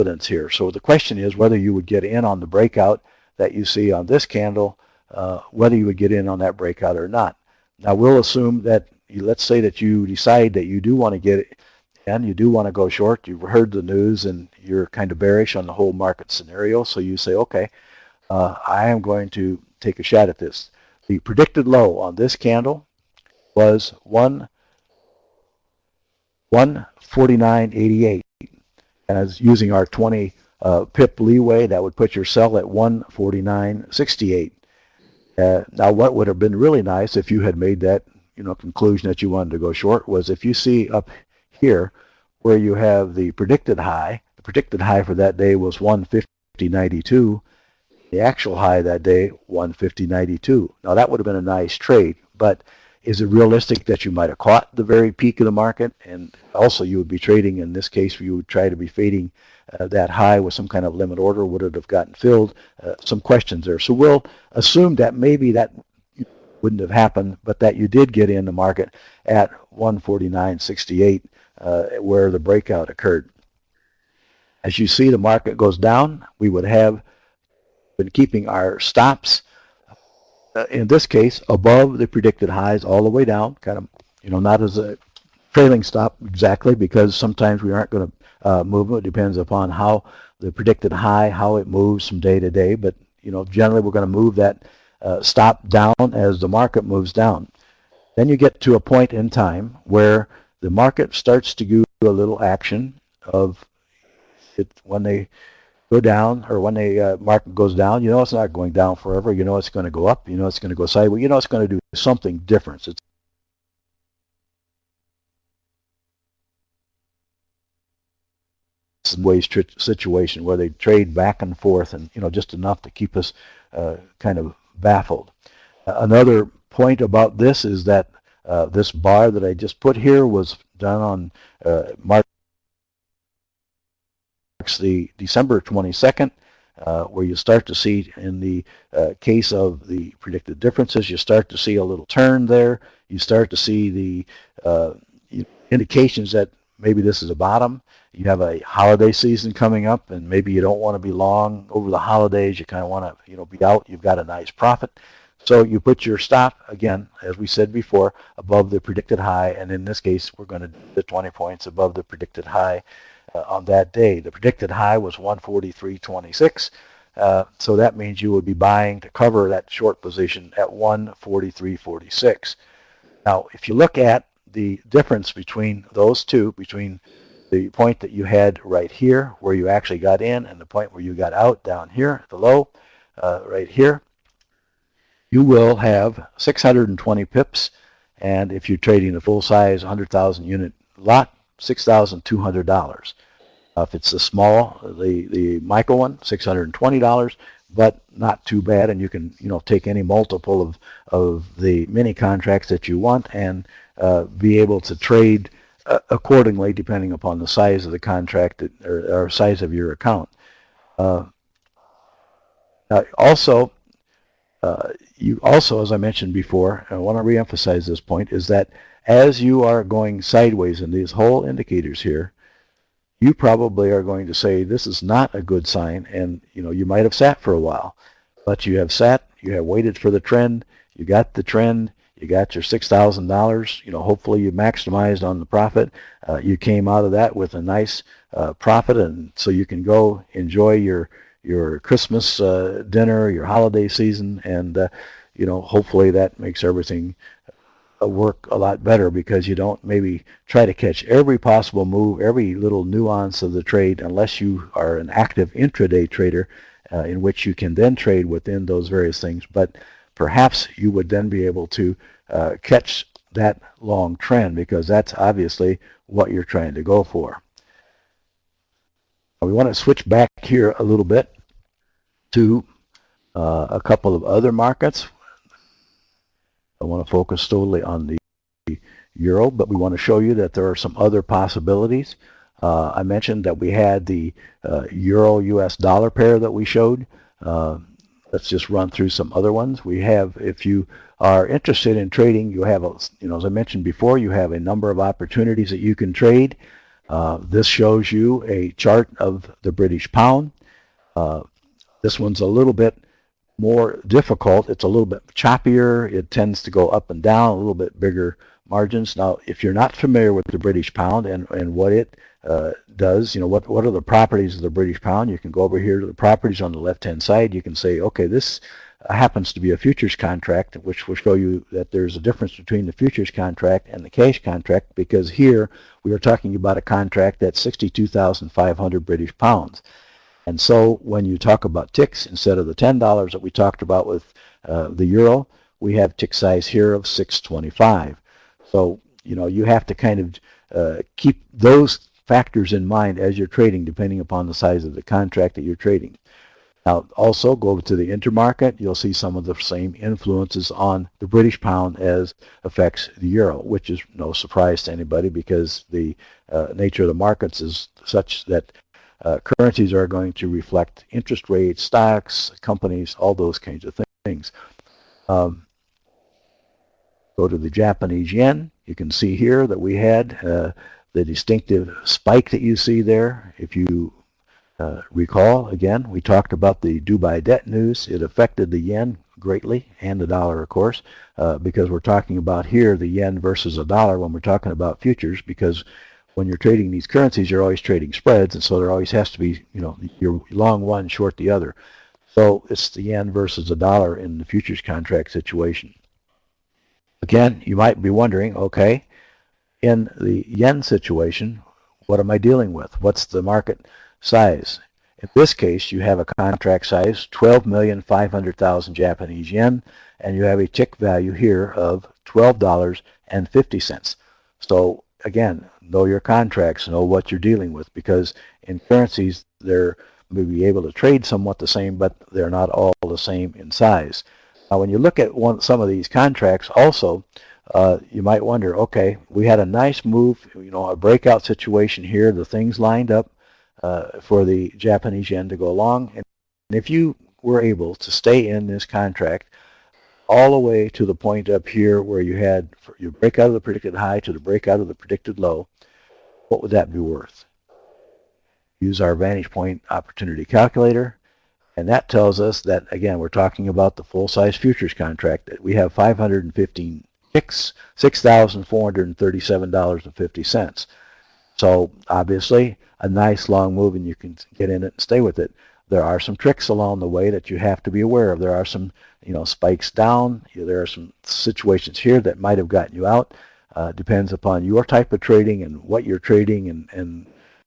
confidence here. So the question is whether you would get in on the breakout that you see on this candle, whether you would get in on that breakout or not. Now we'll assume that, let's say that you decide that you do want to get it and you do want to go short. You've heard the news and you're kind of bearish on the whole market scenario, so you say, okay, I am going to take a shot at this. The predicted low on this candle was 149.88, and as using our 20 pip leeway, that would put your sell at 149.68. Now, what would have been really nice if you had made that conclusion that you wanted to go short was if you see up here where you have the predicted high. The predicted high for that day was 150.92. The actual high that day, 150.92. Now that would have been a nice trade, but is it realistic that you might have caught the very peak of the market? And also you would be trading, in this case, you would try to be fading that high with some kind of limit order. Would it have gotten filled? Some questions there. So we'll assume that maybe that wouldn't have happened, but that you did get in the market at 149.68 where the breakout occurred. As you see, the market goes down. We would have been keeping our stops, in this case, above the predicted highs all the way down, kind of, not as a trailing stop exactly, because sometimes we aren't going to move it. It depends upon how the predicted high, how it moves from day to day. But, generally we're going to move that stop down as the market moves down. Then you get to a point in time where the market starts to do a little action of it when they go down, or when the market goes down. It's not going down forever. It's going to go up. It's going to go sideways. It's going to do something different. It's a ways situation where they trade back and forth, and just enough to keep us kind of baffled. Another point about this is that this bar that I just put here was done on March the December 22nd, where you start to see, in the case of the predicted differences, you start to see a little turn there. You start to see the indications that maybe this is a bottom. You have a holiday season coming up, and maybe you don't want to be long over the holidays. You kind of want to be out. You've got a nice profit. So you put your stop, again, as we said before, above the predicted high, and in this case, we're going to do the 20 points above the predicted high on that day. The predicted high was 143.26, so that means you would be buying to cover that short position at 143.46. Now, if you look at the difference between those two, between the point that you had right here, where you actually got in, and the point where you got out down here, the low, right here, you will have 620 pips, and if you're trading a full-size 100,000 unit lot, $6,200. If it's the small, the micro one, $620, but not too bad, and you can take any multiple of the mini contracts that you want and be able to trade accordingly depending upon the size of the contract or size of your account. Also, as I mentioned before, I want to reemphasize this point, is that as you are going sideways in these whole indicators here, you probably are going to say this is not a good sign, and you might have sat for a while, but you have sat, you have waited for the trend, you got the trend, you got your $6,000. Hopefully you maximized on the profit. You came out of that with a nice profit, and so you can go enjoy your Christmas dinner, your holiday season, and hopefully that makes everything work a lot better, because you don't maybe try to catch every possible move, every little nuance of the trade, unless you are an active intraday trader, in which you can then trade within those various things. But perhaps you would then be able to catch that long trend, because that's obviously what you're trying to go for. We want to switch back here a little bit to a couple of other markets. I want to focus totally on the euro, but we want to show you that there are some other possibilities. I mentioned that we had the euro-US dollar pair that we showed. Let's just run through some other ones. We have, if you are interested in trading, you have, as I mentioned before, you have a number of opportunities that you can trade. This shows you a chart of the British pound. This one's a little bit more difficult. It's a little bit choppier. It tends to go up and down, a little bit bigger margins. Now, if you're not familiar with the British pound and what it does, what are the properties of the British pound, you can go over here to the properties on the left-hand side. You can say, okay, this happens to be a futures contract, which will show you that there's a difference between the futures contract and the cash contract, because here we are talking about a contract that's 62,500 British pounds. And so when you talk about ticks, instead of the $10 that we talked about with the euro, we have tick size here of 625. So, you have to kind of keep those factors in mind as you're trading, depending upon the size of the contract that you're trading. Now, also go to the intermarket. You'll see some of the same influences on the British pound as affects the euro, which is no surprise to anybody, because the nature of the markets is such that currencies are going to reflect interest rates, stocks, companies, all those kinds of things. Go to the Japanese yen. You can see here that we had the distinctive spike that you see there. If you recall, again, we talked about the Dubai debt news. It affected the yen greatly, and the dollar, of course, because we're talking about here the yen versus a dollar when we're talking about futures, because when you're trading these currencies, you're always trading spreads, and so there always has to be, you're long one, short the other. So it's the yen versus the dollar in the futures contract situation. Again, you might be wondering, okay, in the yen situation, what am I dealing with? What's the market size? In this case, you have a contract size, 12,500,000 Japanese yen, and you have a tick value here of $12.50. So again, know your contracts, know what you're dealing with, because in currencies, they're maybe able to trade somewhat the same, but they're not all the same in size. Now, when you look at some of these contracts also, you might wonder, okay, we had a nice move, a breakout situation here. The things lined up for the Japanese yen to go along. And if you were able to stay in this contract all the way to the point up here where you break out of the predicted high to the breakout of the predicted low, what would that be worth? Use our Vantage Point Opportunity Calculator, and that tells us that, again, we're talking about the full-size futures contract, that we have 515 ticks, $6,437.50. So obviously a nice long move, and you can get in it and stay with it. There are some tricks along the way that you have to be aware of. There are some spikes down. There are some situations here that might have gotten you out. Depends upon your type of trading and what you're trading and